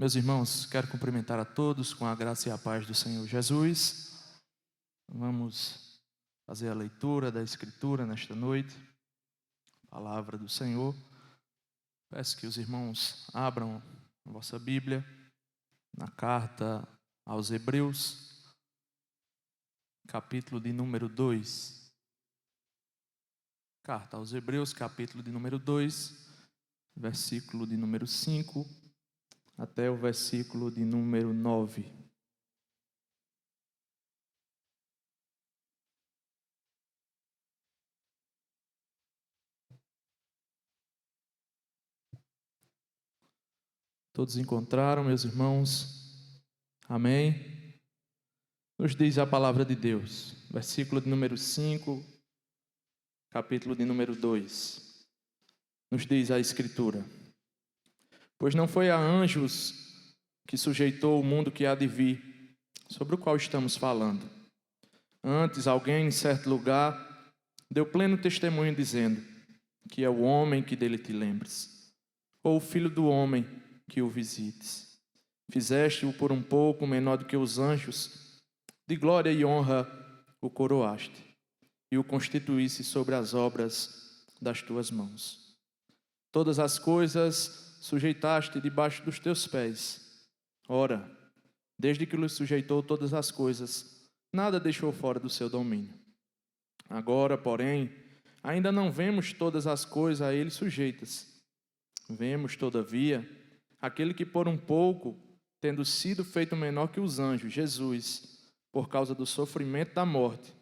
Meus irmãos, quero cumprimentar a todos com a graça e a paz do Senhor Jesus. Vamos fazer a leitura da Escritura nesta noite, palavra do Senhor. Peço que os irmãos abram a vossa Bíblia na carta aos Hebreus, capítulo de número 2. Carta aos Hebreus, capítulo de número 2, versículo de número 5 até o versículo de número 9. Todos encontraram, meus irmãos? Amém? Nos diz a palavra de Deus, versículo de número 5, capítulo de número 2. Nos diz a Escritura: Pois não foi a anjos que sujeitou o mundo que há de vir, sobre o qual estamos falando. Antes, alguém em certo lugar deu pleno testemunho dizendo que é o homem que dele te lembres, ou o filho do homem que o visites. Fizeste-o por um pouco menor do que os anjos, de glória e honra o coroaste, e o constituísse sobre as obras das tuas mãos. Todas as coisas sujeitaste debaixo dos teus pés. Ora, desde que lhe sujeitou todas as coisas, nada deixou fora do seu domínio. Agora, porém, ainda não vemos todas as coisas a ele sujeitas. Vemos, todavia, aquele que por um pouco, tendo sido feito menor que os anjos, Jesus, por causa do sofrimento da morte,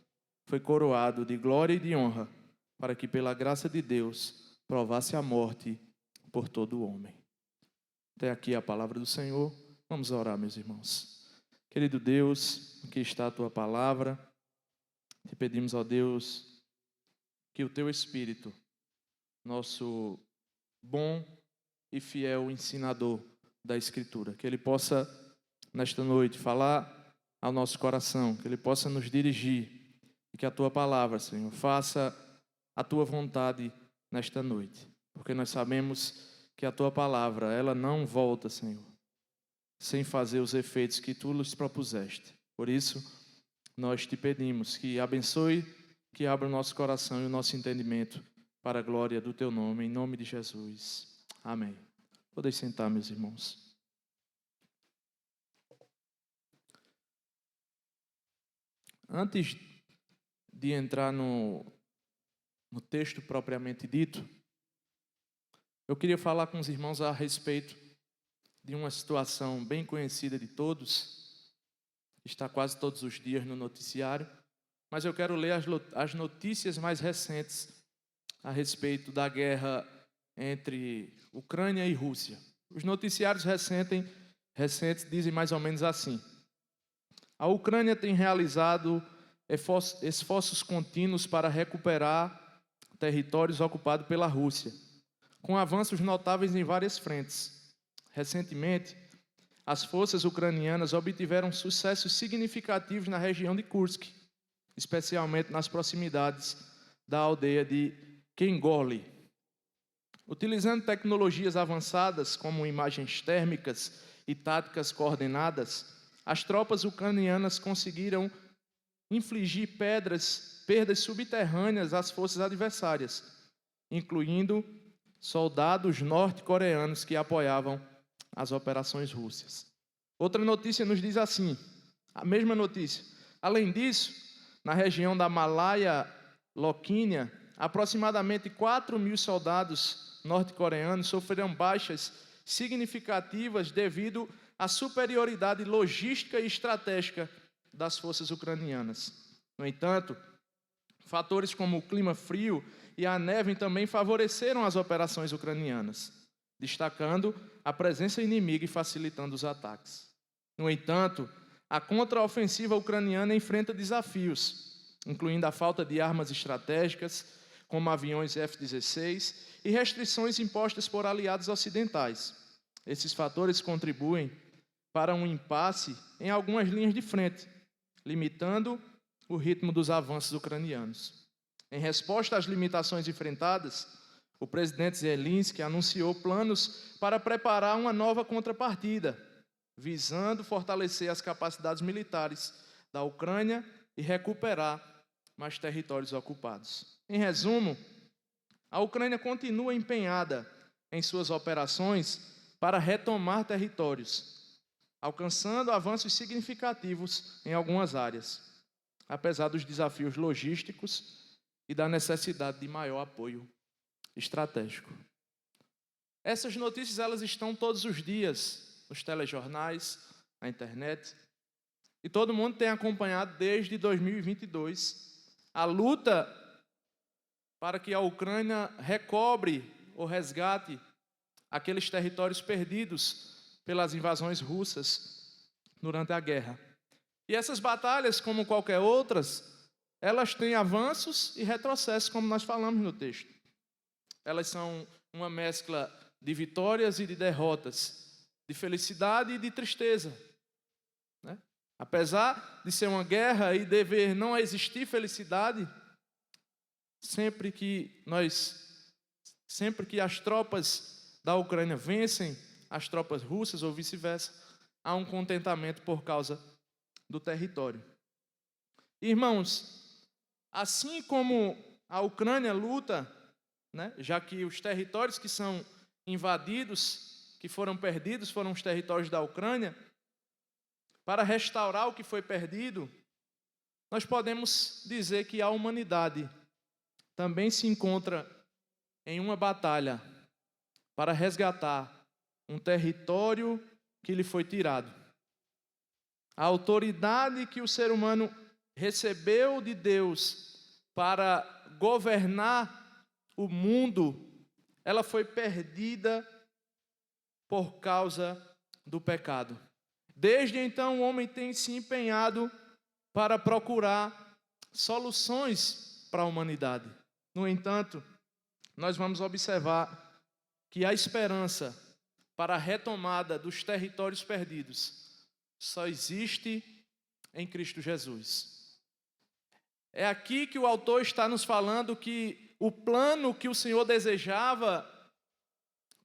foi coroado de glória e de honra, para que pela graça de Deus provasse a morte por todo o homem. Até aqui a palavra do Senhor. Vamos orar, meus irmãos. Querido Deus, aqui está a Tua palavra. Te pedimos, ó Deus, que o Teu Espírito, nosso bom e fiel ensinador da Escritura, que Ele possa, nesta noite, falar ao nosso coração, que Ele possa nos dirigir e que a Tua palavra, Senhor, faça a Tua vontade nesta noite, porque nós sabemos que a Tua palavra, ela não volta, Senhor, sem fazer os efeitos que Tu nos propuseste. Por isso, nós Te pedimos que abençoe, que abra o nosso coração e o nosso entendimento para a glória do Teu nome, em nome de Jesus. Amém. Podem sentar, meus irmãos. Antes de entrar no texto propriamente dito, eu queria falar com os irmãos a respeito de uma situação bem conhecida de todos, está quase todos os dias no noticiário, mas eu quero ler as notícias mais recentes a respeito da guerra entre Ucrânia e Rússia. Os noticiários recentes dizem mais ou menos assim: a Ucrânia tem realizado esforços contínuos para recuperar territórios ocupados pela Rússia, com avanços notáveis em várias frentes. Recentemente, as forças ucranianas obtiveram sucessos significativos na região de Kursk, especialmente nas proximidades da aldeia de Kengorli. Utilizando tecnologias avançadas como imagens térmicas e táticas coordenadas, as tropas ucranianas conseguiram infligir perdas subterrâneas às forças adversárias, incluindo soldados norte-coreanos que apoiavam as operações russas. Outra notícia nos diz assim, a mesma notícia: além disso, na região da Malaya-Lochynia, aproximadamente 4.000 soldados norte-coreanos sofreram baixas significativas devido à superioridade logística e estratégica das forças ucranianas. No entanto, fatores como o clima frio e a neve também favoreceram as operações ucranianas, destacando a presença inimiga e facilitando os ataques. No entanto, a contraofensiva ucraniana enfrenta desafios, incluindo a falta de armas estratégicas, como aviões F-16, e restrições impostas por aliados ocidentais. Esses fatores contribuem para um impasse em algumas linhas de frente, limitando o ritmo dos avanços ucranianos. Em resposta às limitações enfrentadas, o presidente Zelensky anunciou planos para preparar uma nova contrapartida, visando fortalecer as capacidades militares da Ucrânia e recuperar mais territórios ocupados. Em resumo, a Ucrânia continua empenhada em suas operações para retomar territórios, alcançando avanços significativos em algumas áreas, apesar dos desafios logísticos e da necessidade de maior apoio estratégico. Essas notícias elas estão todos os dias nos telejornais, na internet, e todo mundo tem acompanhado desde 2022 a luta para que a Ucrânia recobre ou resgate aqueles territórios perdidos pelas invasões russas durante a guerra. E essas batalhas, como qualquer outras, elas têm avanços e retrocessos, como nós falamos no texto. Elas são uma mescla de vitórias e de derrotas, de felicidade e de tristeza, né? Apesar de ser uma guerra e dever não existir felicidade, sempre que as tropas da Ucrânia vencem as tropas russas ou vice-versa, há um contentamento por causa do território. Irmãos, assim como a Ucrânia luta, né, já que os territórios que são invadidos, que foram perdidos, foram os territórios da Ucrânia, para restaurar o que foi perdido, nós podemos dizer que a humanidade também se encontra em uma batalha para resgatar um território que lhe foi tirado. A autoridade que o ser humano recebeu de Deus para governar o mundo, ela foi perdida por causa do pecado. Desde então, o homem tem se empenhado para procurar soluções para a humanidade. No entanto, nós vamos observar que a esperança para a retomada dos territórios perdidos só existe em Cristo Jesus. É aqui que o autor está nos falando que o plano que o Senhor desejava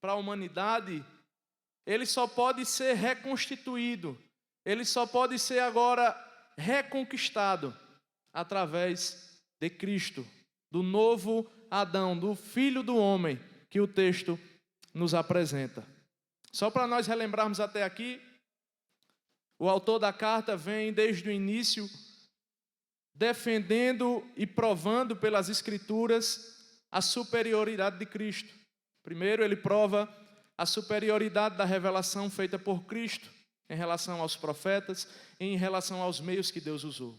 para a humanidade, ele só pode ser reconstituído, ele só pode ser agora reconquistado através de Cristo, do novo Adão, do Filho do Homem, que o texto nos apresenta. Só para nós relembrarmos até aqui, o autor da carta vem desde o início defendendo e provando pelas Escrituras a superioridade de Cristo. Primeiro, ele prova a superioridade da revelação feita por Cristo em relação aos profetas e em relação aos meios que Deus usou.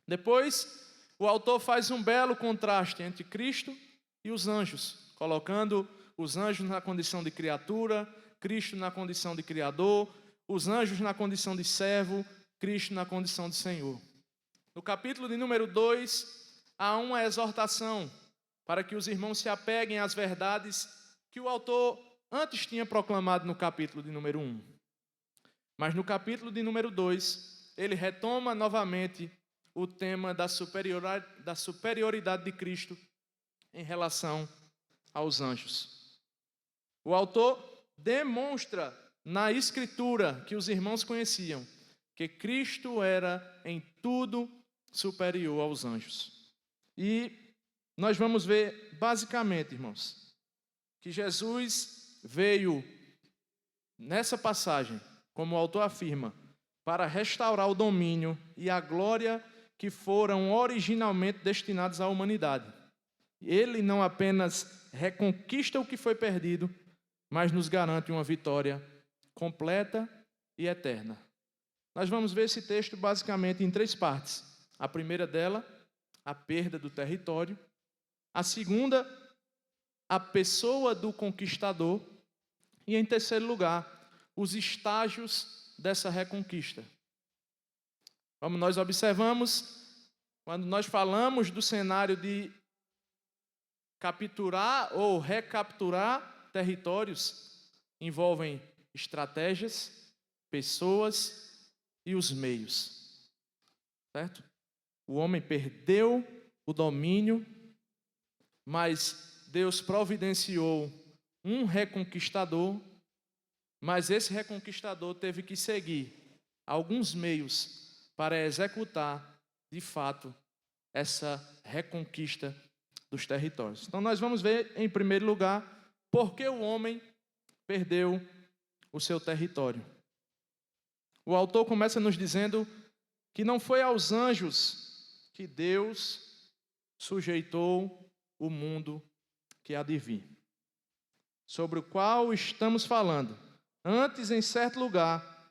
Depois, o autor faz um belo contraste entre Cristo e os anjos, colocando os anjos na condição de criatura, Cristo na condição de Criador, os anjos na condição de servo, Cristo na condição de Senhor. No capítulo de número 2, há uma exortação para que os irmãos se apeguem às verdades que o autor antes tinha proclamado no capítulo de número 1. Mas no capítulo de número 2, ele retoma novamente o tema da superioridade de Cristo em relação aos anjos. O autor demonstra na Escritura que os irmãos conheciam que Cristo era em tudo superior aos anjos. E nós vamos ver, basicamente, irmãos, que Jesus veio, nessa passagem, como o autor afirma, para restaurar o domínio e a glória que foram originalmente destinados à humanidade. Ele não apenas reconquista o que foi perdido, mas nos garante uma vitória completa e eterna. Nós vamos ver esse texto basicamente em 3 partes. A primeira dela, a perda do território. A segunda, a pessoa do conquistador. E em terceiro lugar, os estágios dessa reconquista. Como nós observamos, quando nós falamos do cenário de capturar ou recapturar territórios, envolvem estratégias, pessoas e os meios. Certo? O homem perdeu o domínio, mas Deus providenciou um reconquistador, Mas esse reconquistador teve que seguir alguns meios para executar, de fato, essa reconquista dos territórios. Então nós vamos ver, em primeiro lugar, por que o homem perdeu o seu território. O autor começa nos dizendo que não foi aos anjos que Deus sujeitou o mundo que há de vir, sobre o qual estamos falando. Antes, em certo lugar,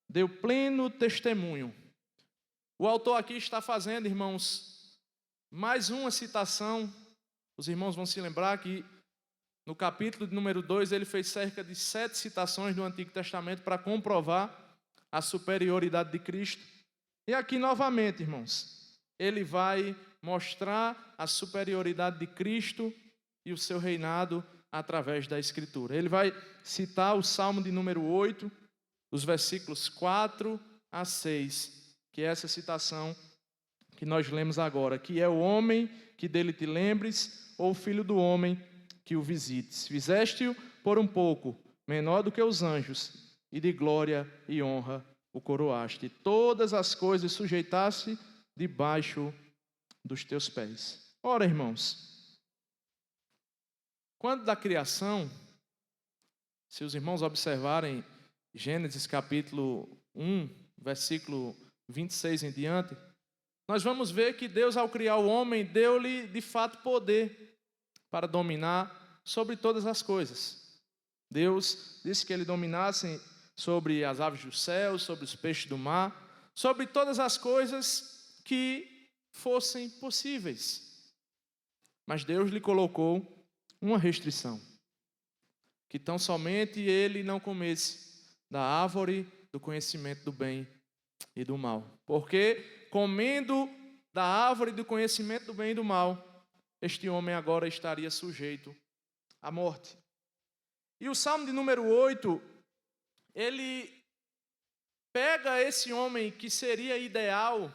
deu pleno testemunho. O autor aqui está fazendo, irmãos, mais uma citação. Os irmãos vão se lembrar que no capítulo de número 2, ele fez cerca de 7 citações do Antigo Testamento para comprovar a superioridade de Cristo. E aqui, novamente, irmãos, ele vai mostrar a superioridade de Cristo e o seu reinado através da Escritura. Ele vai citar o Salmo de número 8, os versículos 4 a 6, que é essa citação que nós lemos agora, que é o homem que dele te lembres, ou o filho do homem que o visites. Fizeste-o por um pouco, menor do que os anjos, e de glória e honra o coroaste. Todas as coisas sujeitaste debaixo dos teus pés. Ora, irmãos, quando da criação, se os irmãos observarem Gênesis capítulo 1, versículo 26 em diante, nós vamos ver que Deus, ao criar o homem, deu-lhe de fato poder para dominar sobre todas as coisas. Deus disse que ele dominasse sobre as aves do céu, sobre os peixes do mar, sobre todas as coisas que fossem possíveis. Mas Deus lhe colocou uma restrição, que tão somente ele não comesse da árvore do conhecimento do bem e do mal. Porque, comendo da árvore do conhecimento do bem e do mal, este homem agora estaria sujeito à morte. E o Salmo de número 8, ele pega esse homem que seria ideal,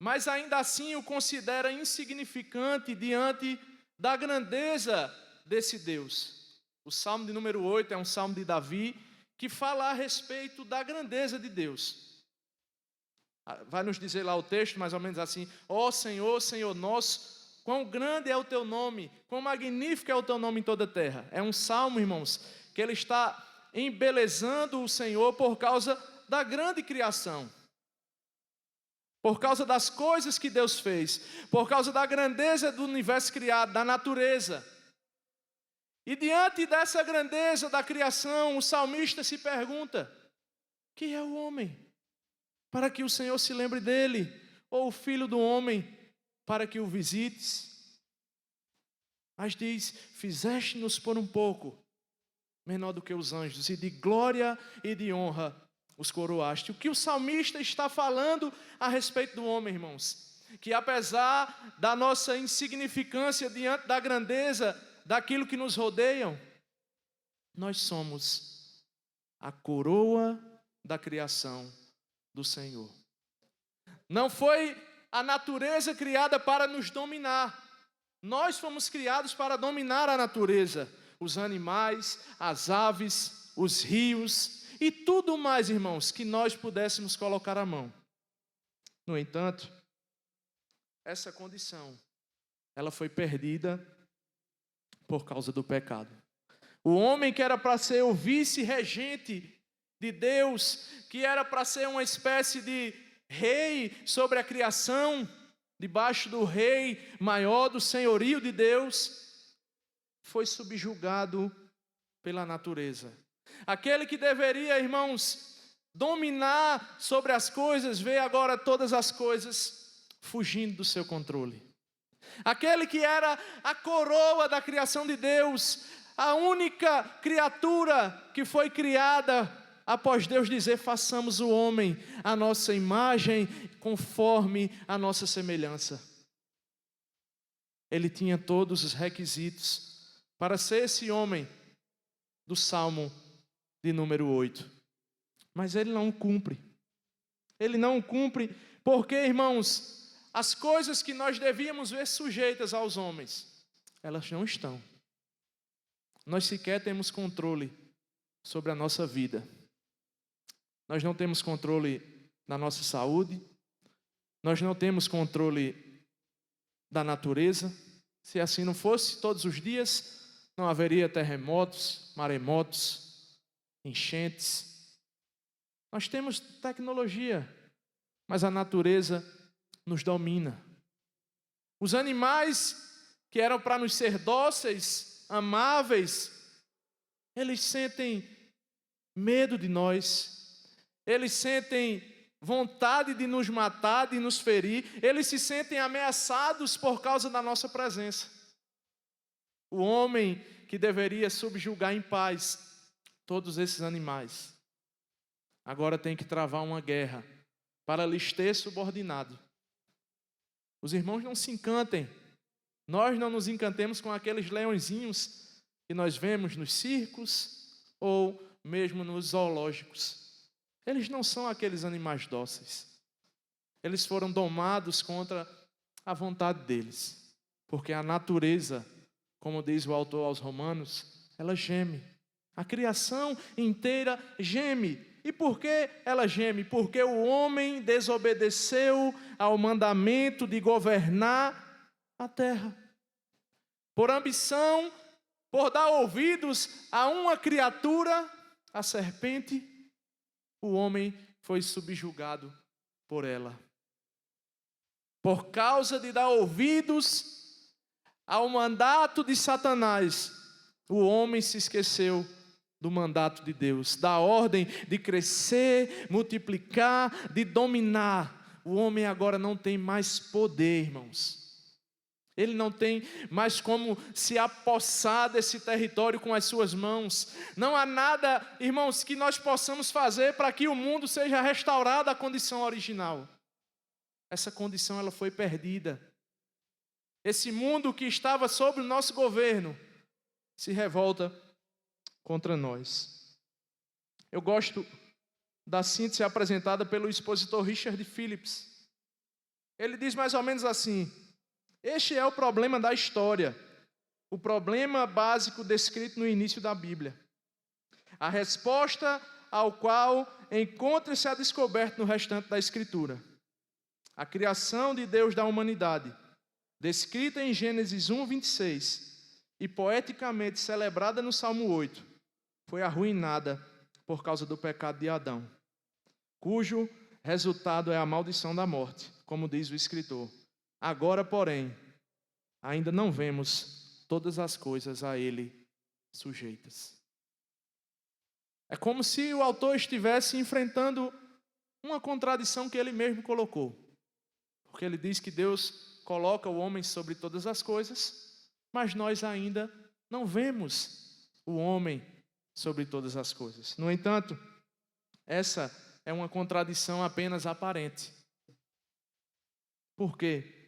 mas ainda assim o considera insignificante diante da grandeza desse Deus. O Salmo de número 8 é um salmo de Davi que fala a respeito da grandeza de Deus. Vai nos dizer lá o texto, mais ou menos assim: ó Senhor, Senhor nosso, quão grande é o teu nome, quão magnífico é o teu nome em toda a terra. É um salmo, irmãos, que ele está embelezando o Senhor por causa da grande criação, por causa das coisas que Deus fez, por causa da grandeza do universo criado, da natureza. E diante dessa grandeza da criação, o salmista se pergunta: quem é o homem para que o Senhor se lembre dele? Ou o filho do homem para que o visites? Mas diz: fizeste-nos por um pouco menor do que os anjos, e de glória e de honra os coroaste. O que o salmista está falando a respeito do homem, irmãos? Que apesar da nossa insignificância diante da grandeza daquilo que nos rodeiam, nós somos a coroa da criação do Senhor. Não foi a natureza criada para nos dominar. Nós fomos criados para dominar a natureza, os animais, as aves, os rios e tudo mais, irmãos, que nós pudéssemos colocar a mão. No entanto, essa condição, ela foi perdida por causa do pecado. O homem que era para ser o vice-regente de Deus, que era para ser uma espécie de rei sobre a criação, debaixo do rei maior, do senhorio de Deus, foi subjugado pela natureza. Aquele que deveria, irmãos, dominar sobre as coisas, vê agora todas as coisas fugindo do seu controle. Aquele que era a coroa da criação de Deus, a única criatura que foi criada após Deus dizer: façamos o homem à nossa imagem, conforme a nossa semelhança. Ele tinha todos os requisitos para ser esse homem do Salmo de número 8. Mas ele não cumpre. Ele não cumpre porque, irmãos, as coisas que nós devíamos ver sujeitas aos homens, elas não estão. Nós sequer temos controle sobre a nossa vida. Nós não temos controle da nossa saúde, nós não temos controle da natureza. Se assim não fosse, todos os dias não haveria terremotos, maremotos, enchentes. Nós temos tecnologia, mas a natureza nos domina. Os animais que eram para nos ser dóceis, amáveis, eles sentem medo de nós, eles sentem vontade de nos matar, de nos ferir, eles se sentem ameaçados por causa da nossa presença. O homem que deveria subjugar em paz todos esses animais, agora tem que travar uma guerra para lhes ter subordinado. Os irmãos não se encantem, nós não nos encantemos com aqueles leõezinhos que nós vemos nos circos ou mesmo nos zoológicos. Eles não são aqueles animais dóceis. Eles foram domados contra a vontade deles, porque a natureza, como diz o autor aos Romanos, ela geme. A criação inteira geme. E por que ela geme? Porque o homem desobedeceu ao mandamento de governar a terra. Por ambição, por dar ouvidos a uma criatura, a serpente, o homem foi subjugado por ela. Por causa de dar ouvidos ao mandato de Satanás, o homem se esqueceu do mandato de Deus, da ordem de crescer, multiplicar, de dominar. O homem agora não tem mais poder, irmãos. Ele não tem mais como se apossar desse território com as suas mãos. Não há nada, irmãos, que nós possamos fazer para que o mundo seja restaurado à condição original. Essa condição ela foi perdida. Esse mundo que estava sob o nosso governo se revolta contra nós. Eu gosto da síntese apresentada pelo expositor Richard Phillips. Ele diz mais ou menos assim: este é o problema da história, o problema básico descrito no início da Bíblia. A resposta ao qual encontra-se a descoberta no restante da Escritura. A criação de Deus da humanidade, descrita em Gênesis 1, 26, e poeticamente celebrada no Salmo 8, foi arruinada por causa do pecado de Adão, cujo resultado é a maldição da morte, como diz o escritor. Agora, porém, ainda não vemos todas as coisas a ele sujeitas. É como se o autor estivesse enfrentando uma contradição que ele mesmo colocou. Porque ele diz que Deus coloca o homem sobre todas as coisas, mas nós ainda não vemos o homem sobre todas as coisas. No entanto, essa é uma contradição apenas aparente. Por quê?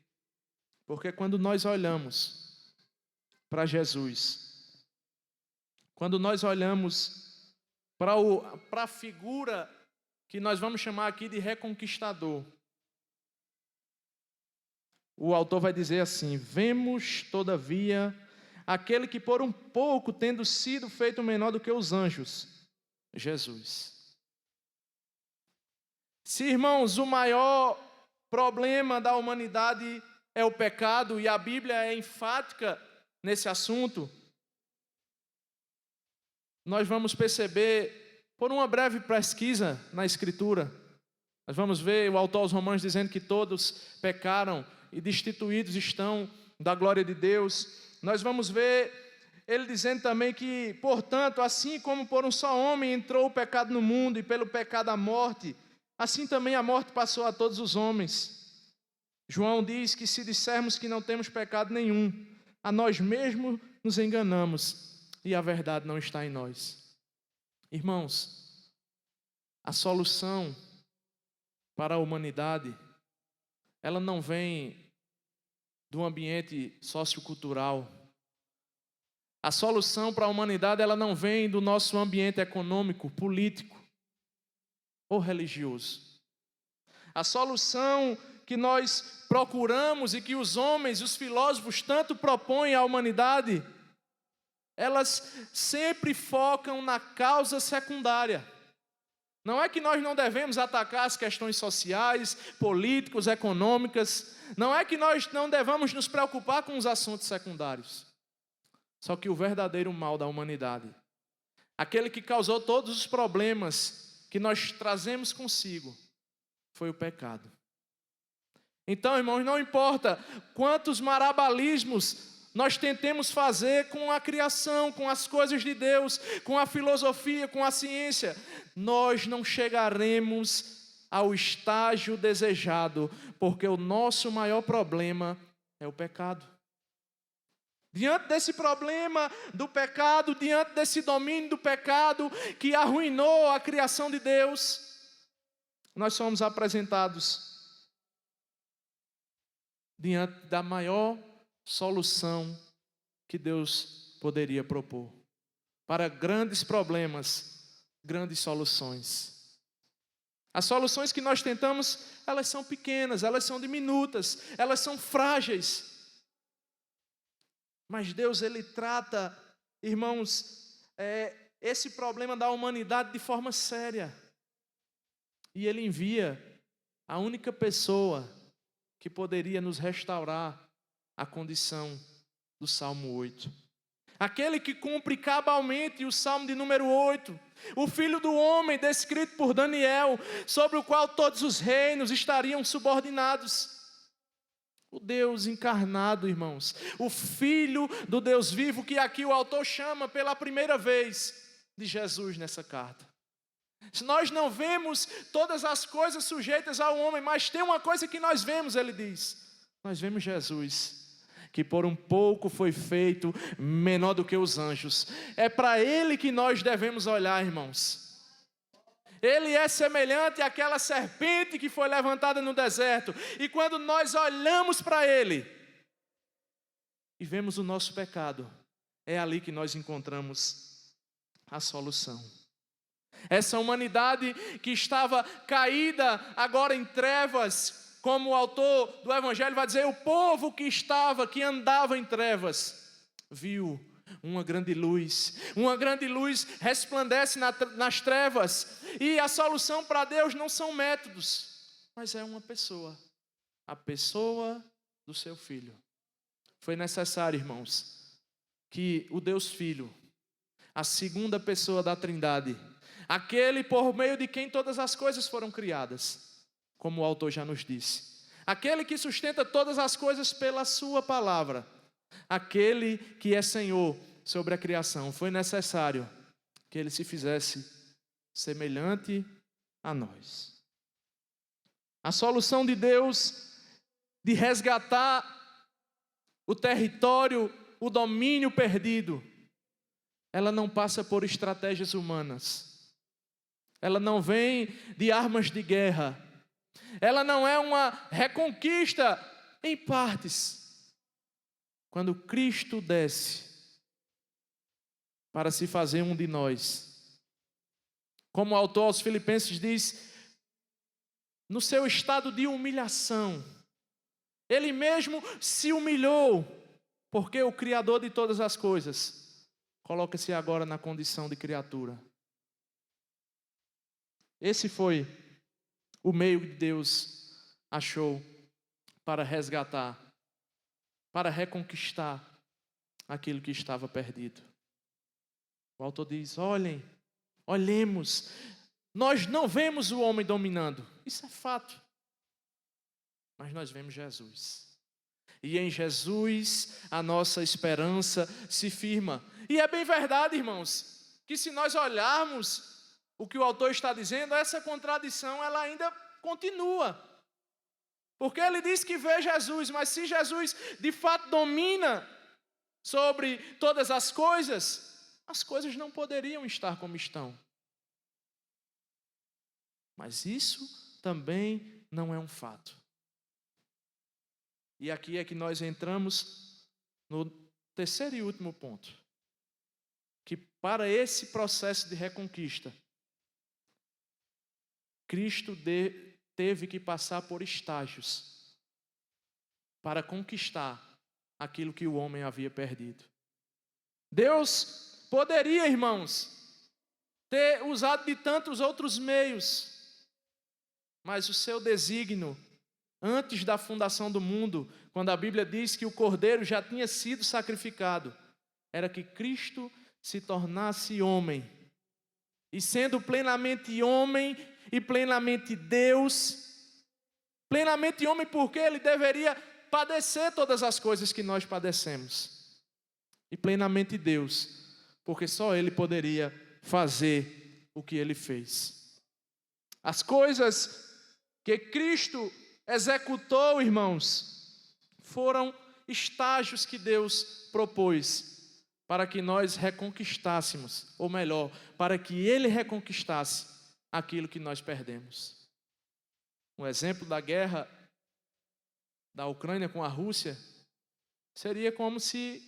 Porque quando nós olhamos para Jesus, quando nós olhamos para a figura que nós vamos chamar aqui de reconquistador, o autor vai dizer assim: vemos, todavia, aquele que por um pouco, tendo sido feito menor do que os anjos, Jesus. Se, irmãos, o maior problema da humanidade é o pecado, e a Bíblia é enfática nesse assunto, nós vamos perceber, por uma breve pesquisa na Escritura, nós vamos ver o autor aos Romanos dizendo que todos pecaram e destituídos estão da glória de Deus. Nós vamos ver ele dizendo também que, portanto, assim como por um só homem entrou o pecado no mundo, e pelo pecado a morte, assim também a morte passou a todos os homens. João diz que se dissermos que não temos pecado nenhum, a nós mesmos nos enganamos e a verdade não está em nós. Irmãos, a solução para a humanidade, ela não vem do ambiente sociocultural. A solução para a humanidade, ela não vem do nosso ambiente econômico, político ou religioso. A solução que nós procuramos e que os homens, os filósofos tanto propõem à humanidade, elas sempre focam na causa secundária. Não é que nós não devemos atacar as questões sociais, políticas, econômicas. Não é que nós não devamos nos preocupar com os assuntos secundários. Só que o verdadeiro mal da humanidade, aquele que causou todos os problemas que nós trazemos consigo, foi o pecado. Então, irmãos, não importa quantos marabalismos nós tentemos fazer com a criação, com as coisas de Deus, com a filosofia, com a ciência, nós não chegaremos ao estágio desejado, porque o nosso maior problema é o pecado. Diante desse problema do pecado, diante desse domínio do pecado que arruinou a criação de Deus, nós somos apresentados diante da maior solução que Deus poderia propor. Para grandes problemas, grandes soluções. As soluções que nós tentamos, elas são pequenas, elas são diminutas, elas são frágeis. Mas Deus, Ele trata, irmãos, esse problema da humanidade de forma séria. E Ele envia a única pessoa que poderia nos restaurar a condição do Salmo 8. Aquele que cumpre cabalmente o Salmo de número 8. O Filho do Homem, descrito por Daniel, sobre o qual todos os reinos estariam subordinados. O Deus encarnado, irmãos. O Filho do Deus vivo, que aqui o autor chama pela primeira vez de Jesus nessa carta. Nós não vemos todas as coisas sujeitas ao homem, mas tem uma coisa que nós vemos, ele diz. Nós vemos Jesus, que por um pouco foi feito menor do que os anjos. É para Ele que nós devemos olhar, irmãos. Ele é semelhante àquela serpente que foi levantada no deserto. E quando nós olhamos para Ele e vemos o nosso pecado, é ali que nós encontramos a solução. Essa humanidade que estava caída agora em trevas, como o autor do Evangelho vai dizer, o povo que andava em trevas, viu uma grande luz resplandece nas trevas, e a solução para Deus não são métodos, mas é uma pessoa, a pessoa do seu Filho. Foi necessário, irmãos, que o Deus Filho, a segunda pessoa da Trindade, aquele por meio de quem todas as coisas foram criadas, como o autor já nos disse, aquele que sustenta todas as coisas pela sua palavra, aquele que é Senhor sobre a criação, foi necessário que ele se fizesse semelhante a nós. A solução de Deus de resgatar o território, o domínio perdido, ela não passa por estratégias humanas. Ela não vem de armas de guerra. Ela não é uma reconquista em partes. Quando Cristo desce para se fazer um de nós, como o autor aos Filipenses diz, no seu estado de humilhação, Ele mesmo se humilhou, porque o Criador de todas as coisas coloca-se agora na condição de criatura. Esse foi o meio que Deus achou para resgatar, para reconquistar aquilo que estava perdido. O autor diz, olhemos, nós não vemos o homem dominando, isso é fato, mas nós vemos Jesus. E em Jesus a nossa esperança se firma. E é bem verdade, irmãos, que se nós olharmos o que o autor está dizendo, essa contradição ela ainda continua. Porque ele diz que vê Jesus, mas se Jesus de fato domina sobre todas as coisas não poderiam estar como estão. Mas isso também não é um fato. E aqui é que nós entramos no terceiro e último ponto. Que para esse processo de reconquista, Cristo teve que passar por estágios para conquistar aquilo que o homem havia perdido. Deus poderia, irmãos, ter usado de tantos outros meios, mas o seu desígnio, antes da fundação do mundo, quando a Bíblia diz que o Cordeiro já tinha sido sacrificado, era que Cristo se tornasse homem. E sendo plenamente homem e plenamente Deus, plenamente homem porque Ele deveria padecer todas as coisas que nós padecemos. E plenamente Deus, porque só Ele poderia fazer o que Ele fez. As coisas que Cristo executou, irmãos, foram estágios que Deus propôs para que nós reconquistássemos, ou melhor, para que Ele reconquistasse aquilo que nós perdemos. Um exemplo da guerra da Ucrânia com a Rússia seria como se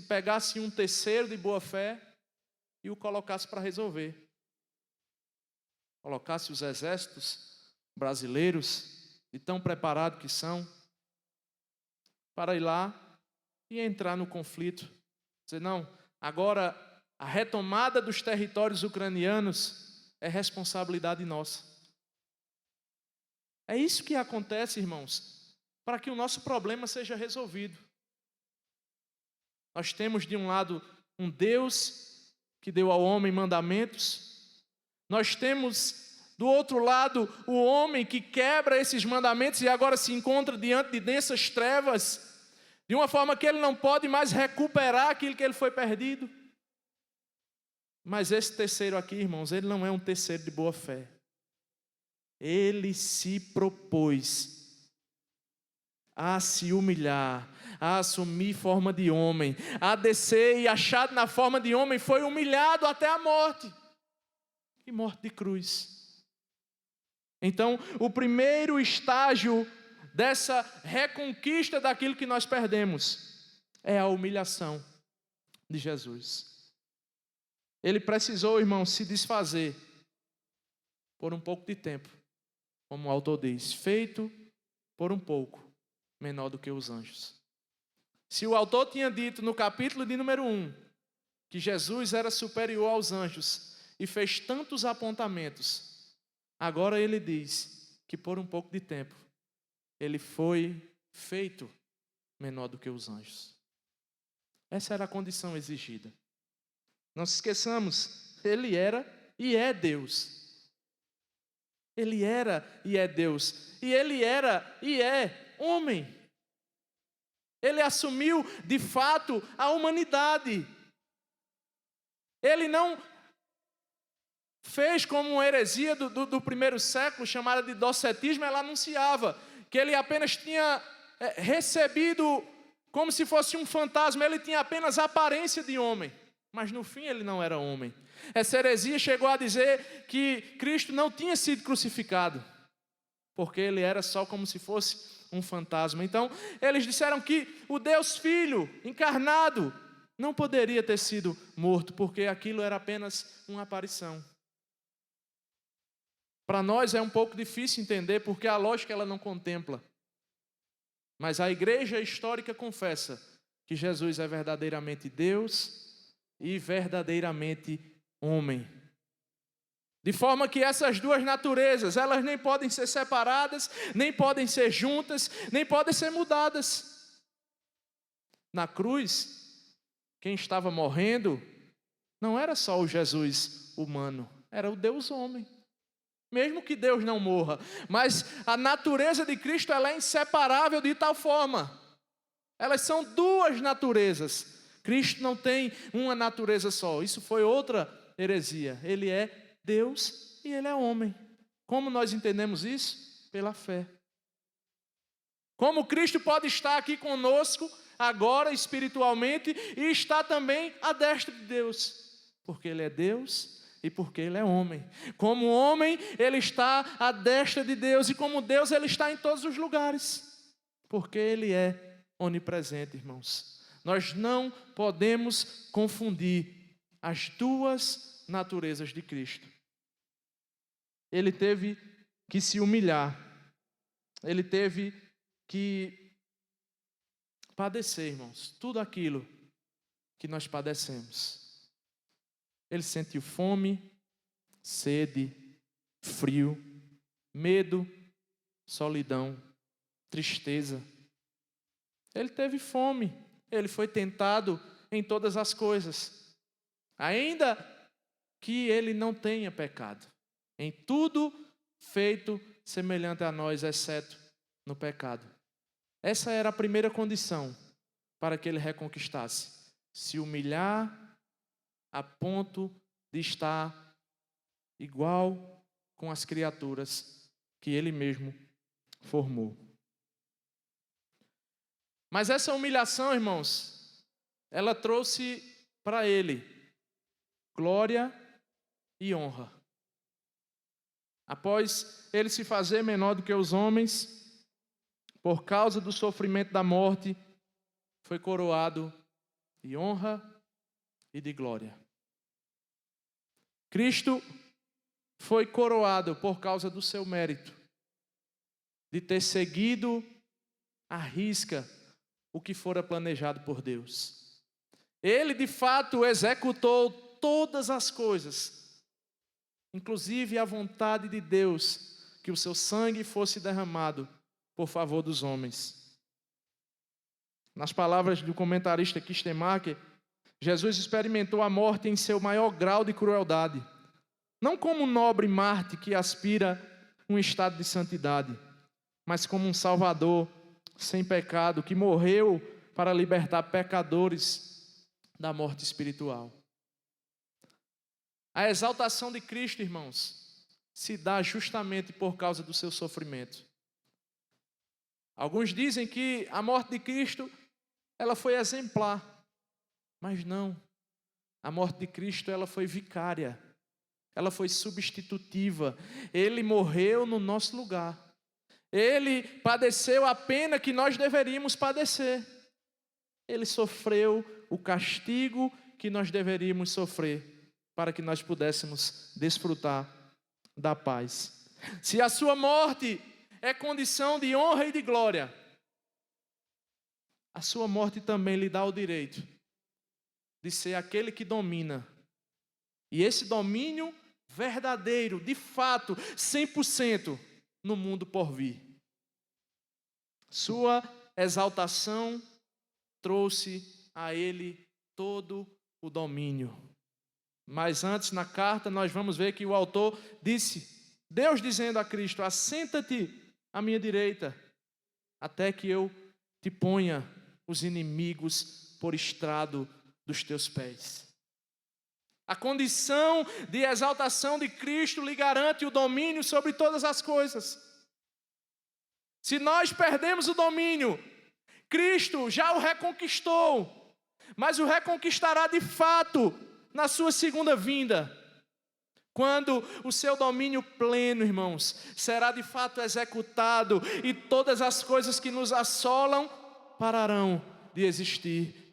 pegasse um terceiro de boa fé e o colocasse para resolver. Colocasse os exércitos brasileiros, de tão preparados que são, para ir lá e entrar no conflito. Dizer, não, agora a retomada dos territórios ucranianos é responsabilidade nossa. É isso que acontece, irmãos, para que o nosso problema seja resolvido. Nós temos de um lado um Deus que deu ao homem mandamentos. Nós temos do outro lado o homem que quebra esses mandamentos e agora se encontra diante de densas trevas, de uma forma que ele não pode mais recuperar aquilo que ele foi perdido. Mas esse terceiro aqui, irmãos, ele não é um terceiro de boa fé. Ele se propôs a se humilhar, a assumir forma de homem, a descer e achado na forma de homem, foi humilhado até a morte. E morte de cruz. Então, o primeiro estágio dessa reconquista daquilo que nós perdemos é a humilhação de Jesus. Ele precisou, irmão, se desfazer por um pouco de tempo, como o autor diz, feito por um pouco menor do que os anjos. Se o autor tinha dito no capítulo de número 1 que Jesus era superior aos anjos e fez tantos apontamentos, agora ele diz que por um pouco de tempo ele foi feito menor do que os anjos. Essa era a condição exigida. Não se esqueçamos, ele era e é Deus. Ele era e é Deus. E ele era e é homem. Ele assumiu de fato a humanidade. Ele não fez como uma heresia do primeiro século, chamada de docetismo. Ela anunciava que ele apenas tinha recebido como se fosse um fantasma, ele tinha apenas a aparência de homem, mas no fim ele não era homem. Essa heresia chegou a dizer que Cristo não tinha sido crucificado, porque ele era só como se fosse um fantasma. Então, eles disseram que o Deus Filho encarnado não poderia ter sido morto, porque aquilo era apenas uma aparição. Para nós é um pouco difícil entender, porque a lógica ela não contempla. Mas a igreja histórica confessa que Jesus é verdadeiramente Deus e verdadeiramente homem. De forma que essas duas naturezas, elas nem podem ser separadas, nem podem ser juntas, nem podem ser mudadas. Na cruz, quem estava morrendo não era só o Jesus humano, era o Deus homem. Mesmo que Deus não morra, mas a natureza de Cristo ela é inseparável de tal forma. Elas são duas naturezas. Cristo não tem uma natureza só. Isso foi outra heresia. Ele é Deus e ele é homem. Como nós entendemos isso? Pela fé. Como Cristo pode estar aqui conosco agora espiritualmente e está também à destra de Deus? Porque ele é Deus e porque ele é homem. Como homem, ele está à destra de Deus. E como Deus, ele está em todos os lugares. Porque ele é onipresente, irmãos. Nós não podemos confundir as duas naturezas de Cristo. Ele teve que se humilhar. Ele teve que padecer, irmãos. Tudo aquilo que nós padecemos. Ele sentiu fome, sede, frio, medo, solidão, tristeza. Ele teve fome, ele foi tentado em todas as coisas, ainda que ele não tenha pecado. Em tudo feito semelhante a nós, exceto no pecado. Essa era a primeira condição para que ele reconquistasse: se humilhar a ponto de estar igual com as criaturas que ele mesmo formou. Mas essa humilhação, irmãos, ela trouxe para ele glória e honra. Após ele se fazer menor do que os homens, por causa do sofrimento da morte, foi coroado de honra e de glória. Cristo foi coroado por causa do seu mérito, de ter seguido à risca o que fora planejado por Deus. Ele, de fato, executou todas as coisas, inclusive a vontade de Deus, que o seu sangue fosse derramado por favor dos homens. Nas palavras do comentarista Kistemaker, Jesus experimentou a morte em seu maior grau de crueldade, não como um nobre Marte que aspira um estado de santidade, mas como um Salvador sem pecado que morreu para libertar pecadores da morte espiritual. A exaltação de Cristo, irmãos, se dá justamente por causa do seu sofrimento. Alguns dizem que a morte de Cristo, ela foi exemplar, mas não. A morte de Cristo, ela foi vicária, ela foi substitutiva. Ele morreu no nosso lugar. Ele padeceu a pena que nós deveríamos padecer. Ele sofreu o castigo que nós deveríamos sofrer, para que nós pudéssemos desfrutar da paz. Se a sua morte é condição de honra e de glória, a sua morte também lhe dá o direito de ser aquele que domina. E esse domínio verdadeiro, de fato, 100% no mundo por vir. Sua exaltação trouxe a ele todo o domínio. Mas antes, na carta, nós vamos ver que o autor disse, Deus dizendo a Cristo: assenta-te à minha direita, até que eu te ponha os inimigos por estrado dos teus pés. A condição de exaltação de Cristo lhe garante o domínio sobre todas as coisas. Se nós perdemos o domínio, Cristo já o reconquistou, mas o reconquistará de fato na sua segunda vinda, quando o seu domínio pleno, irmãos, será de fato executado e todas as coisas que nos assolam pararão de existir.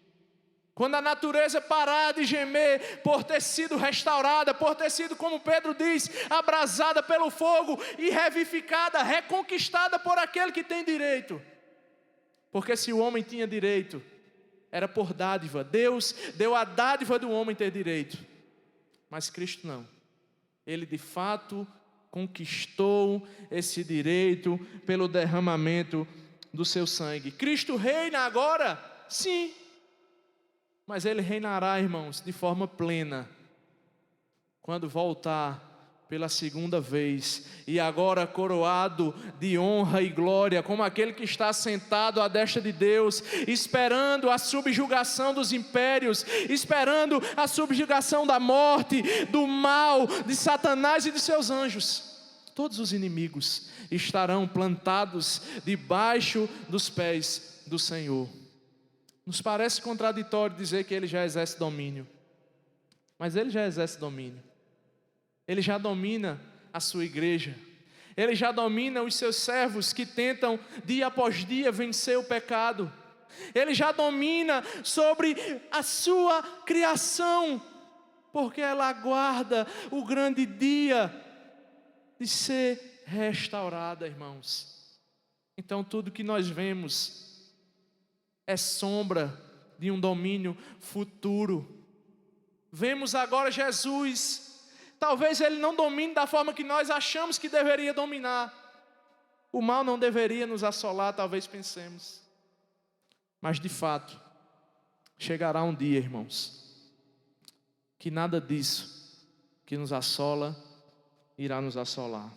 Quando a natureza parar de gemer por ter sido restaurada, por ter sido, como Pedro diz, abrasada pelo fogo e revivificada, reconquistada por aquele que tem direito. Porque se o homem tinha direito, era por dádiva. Deus deu a dádiva do homem ter direito. Mas Cristo não. Ele de fato conquistou esse direito pelo derramamento do seu sangue. Cristo reina agora? Sim. Mas ele reinará, irmãos, de forma plena, quando voltar pela segunda vez, e agora coroado de honra e glória, como aquele que está sentado à destra de Deus, esperando a subjugação dos impérios, esperando a subjugação da morte, do mal, de Satanás e de seus anjos. Todos os inimigos estarão plantados debaixo dos pés do Senhor. Nos parece contraditório dizer que ele já exerce domínio, mas ele já exerce domínio. Ele já domina a sua igreja. Ele já domina os seus servos que tentam dia após dia vencer o pecado. Ele já domina sobre a sua criação, porque ela aguarda o grande dia de ser restaurada, irmãos. Então tudo que nós vemos é sombra de um domínio futuro. Vemos agora Jesus, talvez ele não domine da forma que nós achamos que deveria dominar. O mal não deveria nos assolar, talvez pensemos. Mas de fato, chegará um dia, irmãos, que nada disso que nos assola irá nos assolar.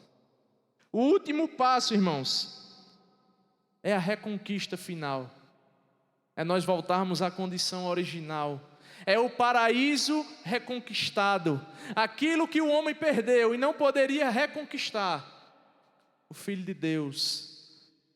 O último passo, irmãos, é a reconquista final. É nós voltarmos à condição original. É o paraíso reconquistado. Aquilo que o homem perdeu e não poderia reconquistar. O Filho de Deus,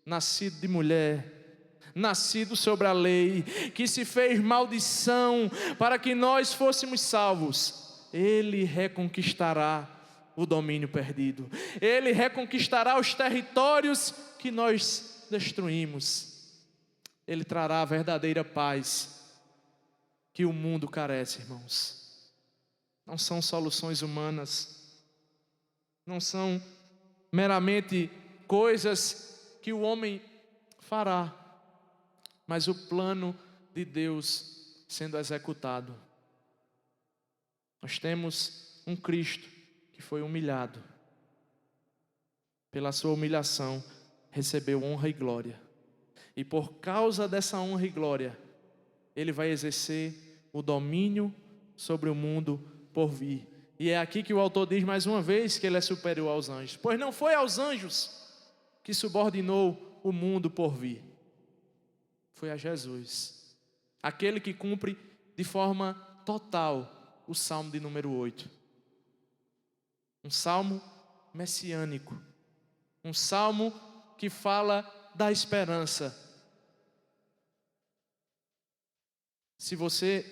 nascido de mulher, nascido sobre a lei, que se fez maldição para que nós fôssemos salvos. Ele reconquistará o domínio perdido. Ele reconquistará os territórios que nós destruímos. Ele trará a verdadeira paz que o mundo carece, irmãos. Não são soluções humanas, não são meramente coisas que o homem fará, mas o plano de Deus sendo executado. Nós temos um Cristo que foi humilhado. Pela sua humilhação, recebeu honra e glória. E por causa dessa honra e glória, Ele vai exercer o domínio sobre o mundo por vir. E é aqui que o autor diz mais uma vez que Ele é superior aos anjos. Pois não foi aos anjos que subordinou o mundo por vir. Foi a Jesus. Aquele que cumpre de forma total o Salmo de número 8. Um salmo messiânico. Um salmo que fala da esperança. Se você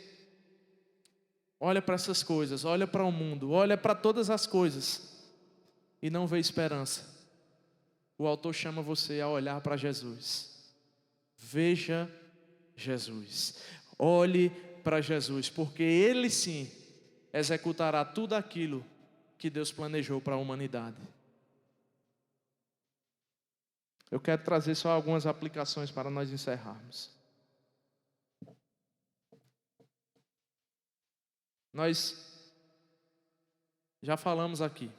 olha para essas coisas, olha para o mundo, olha para todas as coisas e não vê esperança, o autor chama você a olhar para Jesus. Veja Jesus. Olhe para Jesus, porque Ele sim executará tudo aquilo que Deus planejou para a humanidade. Eu quero trazer só algumas aplicações para nós encerrarmos. Nós já falamos aqui,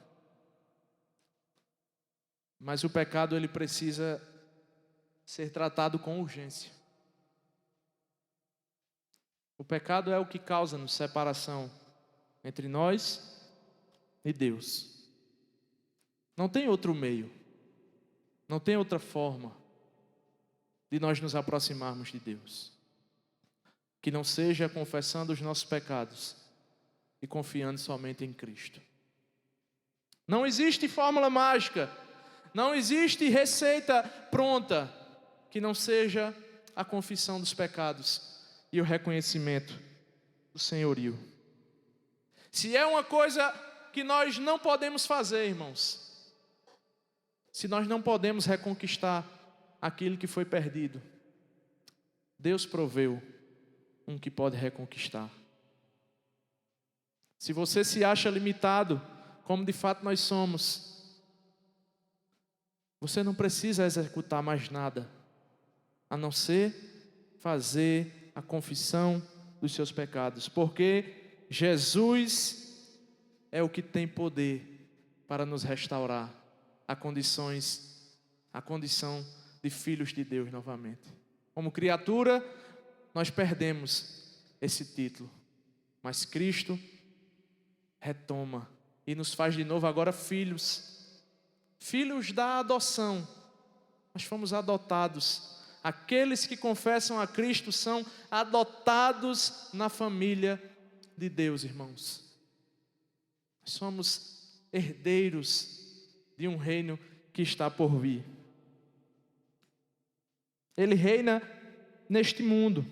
mas o pecado ele precisa ser tratado com urgência. O pecado é o que causa-nos separação entre nós e Deus. Não tem outro meio, não tem outra forma de nós nos aproximarmos de Deus, que não seja confessando os nossos pecados e confiando somente em Cristo. Não existe fórmula mágica, não existe receita pronta que não seja a confissão dos pecados e o reconhecimento do senhorio. Se é uma coisa que nós não podemos fazer, irmãos, se nós não podemos reconquistar aquilo que foi perdido, Deus proveu um que pode reconquistar. Se você se acha limitado, como de fato nós somos, você não precisa executar mais nada, a não ser fazer a confissão dos seus pecados, porque Jesus é o que tem poder para nos restaurar a condição de filhos de Deus novamente. Como criatura, nós perdemos esse título, mas Cristo retoma e nos faz de novo agora filhos da adoção. Nós fomos adotados. Aqueles que confessam a Cristo são adotados na família de Deus, irmãos. Nós somos herdeiros de um reino que está por vir. Ele reina neste mundo,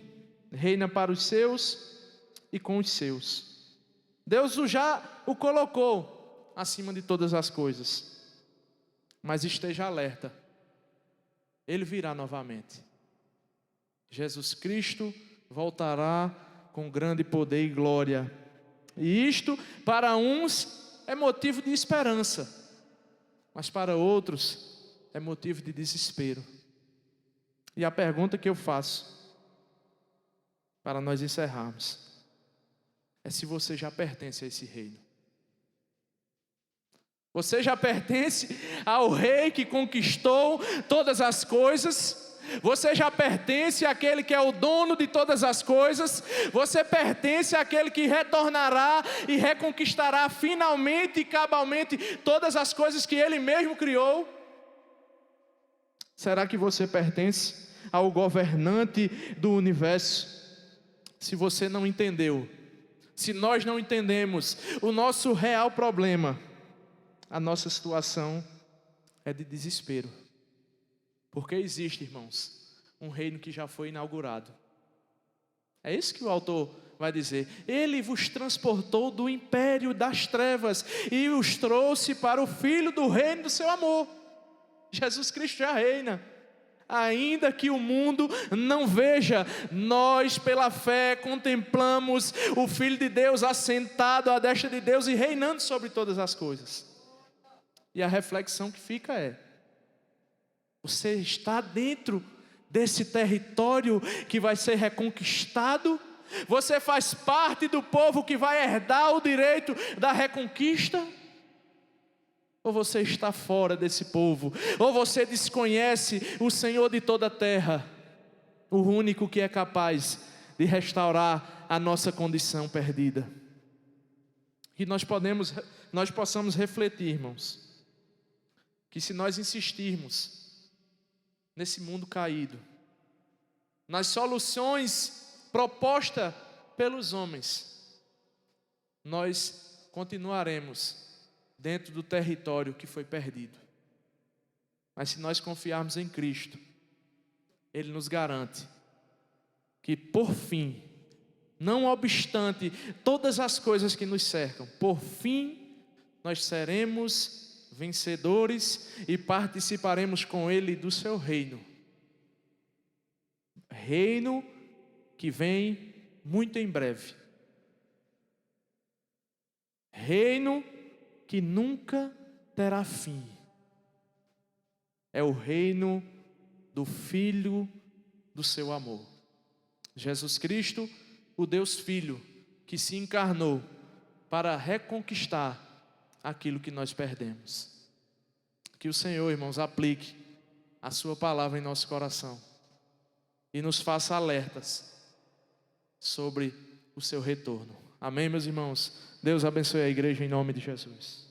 reina para os seus e com os seus. Deus já o colocou acima de todas as coisas. Mas esteja alerta, Ele virá novamente. Jesus Cristo voltará com grande poder e glória. E isto, para uns, é motivo de esperança, mas para outros, é motivo de desespero. E a pergunta que eu faço: para nós encerrarmos, é se você já pertence a esse reino. Você já pertence ao rei que conquistou todas as coisas. Você já pertence àquele que é o dono de todas as coisas. Você pertence àquele que retornará e reconquistará finalmente e cabalmente todas as coisas que ele mesmo criou. Será que você pertence ao governante do universo? Se você não entendeu, se nós não entendemos o nosso real problema, a nossa situação é de desespero. Porque existe, irmãos, um reino que já foi inaugurado. É isso que o autor vai dizer. Ele vos transportou do império das trevas e os trouxe para o Filho do reino do seu amor. Jesus Cristo já reina. Ainda que o mundo não veja, nós pela fé contemplamos o Filho de Deus assentado à destra de Deus e reinando sobre todas as coisas. E a reflexão que fica é: você está dentro desse território que vai ser reconquistado? Você faz parte do povo que vai herdar o direito da reconquista? Ou você está fora desse povo? Ou você desconhece o Senhor de toda a terra, o único que é capaz de restaurar a nossa condição perdida? E nós possamos refletir, irmãos, que se nós insistirmos nesse mundo caído, nas soluções propostas pelos homens, nós continuaremos dentro do território que foi perdido. Mas se nós confiarmos em Cristo, Ele nos garante que por fim, não obstante todas as coisas que nos cercam, por fim nós seremos vencedores e participaremos com Ele do seu reino. Reino que vem muito em breve. Reino que nunca terá fim. É o reino do Filho do seu amor. Jesus Cristo, o Deus Filho, que se encarnou para reconquistar aquilo que nós perdemos. Que o Senhor, irmãos, aplique a sua palavra em nosso coração e nos faça alertas sobre o seu retorno. Amém, meus irmãos? Deus abençoe a igreja em nome de Jesus.